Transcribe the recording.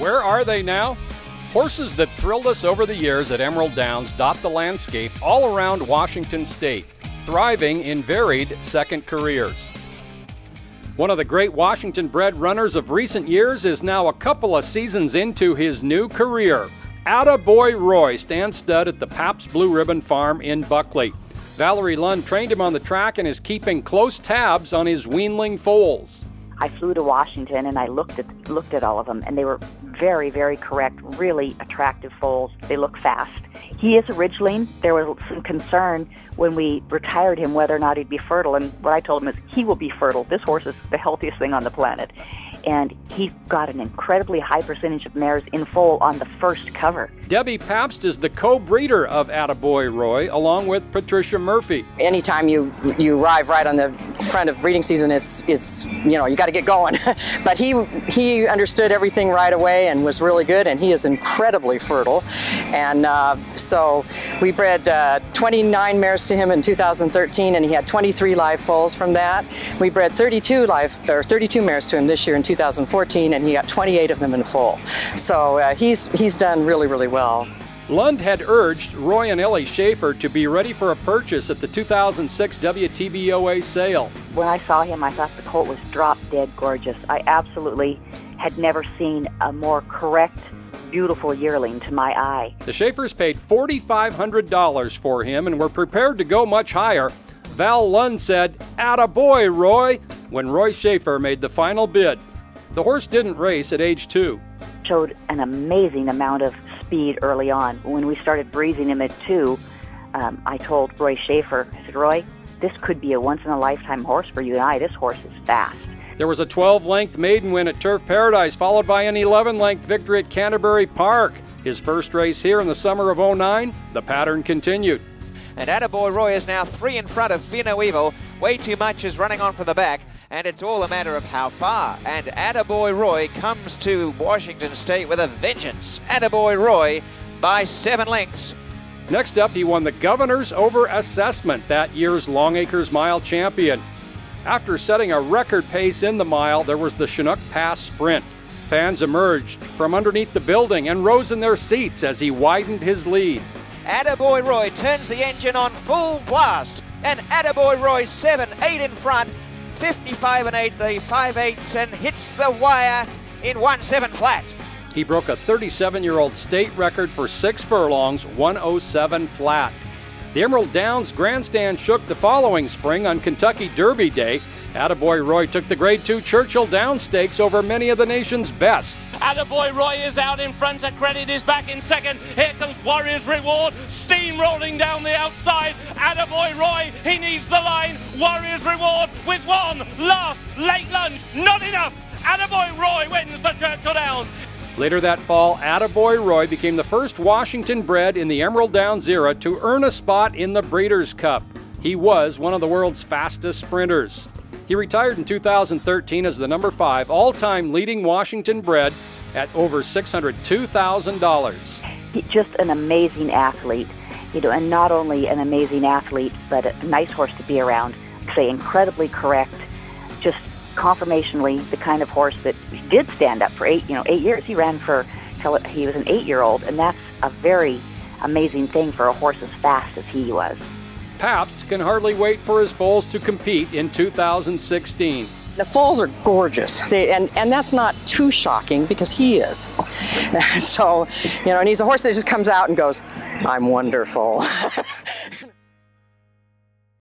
Where are they now? Horses that thrilled us over the years at Emerald Downs dot the landscape all around Washington State, thriving in varied second careers. One of the great Washington-bred runners of recent years is now a couple of seasons into his new career. Atta Boy Roy stands stud at the Pabst Blue Ribbon Farm in Buckley. Valerie Lund trained him on the track and is keeping close tabs on his weanling foals. I flew to Washington and I looked at all of them, and they were very, very correct, really attractive foals. They look fast. He is a ridgeling. There was some concern when we retired him whether or not he'd be fertile, and what I told him is he will be fertile. This horse is the healthiest thing on the planet. And he got an incredibly high percentage of mares in foal on the first cover. Debbie Pabst is the co-breeder of Atta Boy Roy, along with Patricia Murphy. Anytime you arrive right on the front of breeding season, it's you got to get going. But he understood everything right away and was really good, and he is incredibly fertile. And so we bred 29 mares to him in 2013, and he had 23 live foals from that. We bred 32 mares to him this year in 2014, and he got 28 of them in foal. So he's done really, really well. Lund had urged Roy and Ellie Schaefer to be ready for a purchase at the 2006 WTBOA sale. When I saw him, I thought the colt was drop-dead gorgeous. I absolutely had never seen a more correct, beautiful yearling to my eye. The Schaefers paid $4,500 for him and were prepared to go much higher. Val Lund said, "Atta boy, Roy," when Roy Schaefer made the final bid. The horse didn't race at age 2. Showed an amazing amount of speed early on. When we started breezing him at 2, I told Roy Schaefer, I said, "Roy, this could be a once-in-a-lifetime horse for you and I. This horse is fast." There was a 12-length maiden win at Turf Paradise, followed by an 11-length victory at Canterbury Park. His first race here in the summer of '09, the pattern continued. And Atta Boy Roy is now 3 in front of Fear No Evil. Way Too Much is running on from the back, and it's all a matter of how far. And Atta Boy Roy comes to Washington State with a vengeance. Atta Boy Roy by 7 lengths. Next up, he won the Governor's Over Assessment, that year's Longacres Mile champion. After setting a record pace in the mile, there was the Chinook Pass Sprint. Fans emerged from underneath the building and rose in their seats as he widened his lead. Atta Boy Roy turns the engine on full blast, and Atta Boy Roy 7-8 in front, 55 1/8 the 5/8, and hits the wire in 1-7 flat. He broke a 37-year-old state record for 6 furlongs, 107 flat. The Emerald Downs grandstand shook the following spring on Kentucky Derby Day. Atta Boy Roy took the Grade 2 Churchill Downs Stakes over many of the nation's best. Atta Boy Roy is out in front. A Credit is back in second. Here comes Warrior's Reward, steamrolling down the outside. Atta Boy Roy, he needs the line. Warrior's Reward with one last late lunge. Not enough. Atta Boy Roy wins the Churchill Downs. Later that fall, Atta Boy Roy became the first Washington bred in the Emerald Downs era to earn a spot in the Breeders' Cup. He was one of the world's fastest sprinters. He retired in 2013 as the number 5 all-time leading Washington bred at over $602,000. He's just an amazing athlete, and not only an amazing athlete, but a nice horse to be around. Say incredibly correct, just conformationally the kind of horse that did stand up for 8 years. He ran till he was an 8-year-old, and that's a very amazing thing for a horse as fast as he was. Pabst can hardly wait for his foals to compete in 2016. The foals are gorgeous, and that's not too shocking because he is. So, and he's a horse that just comes out and goes, "I'm wonderful."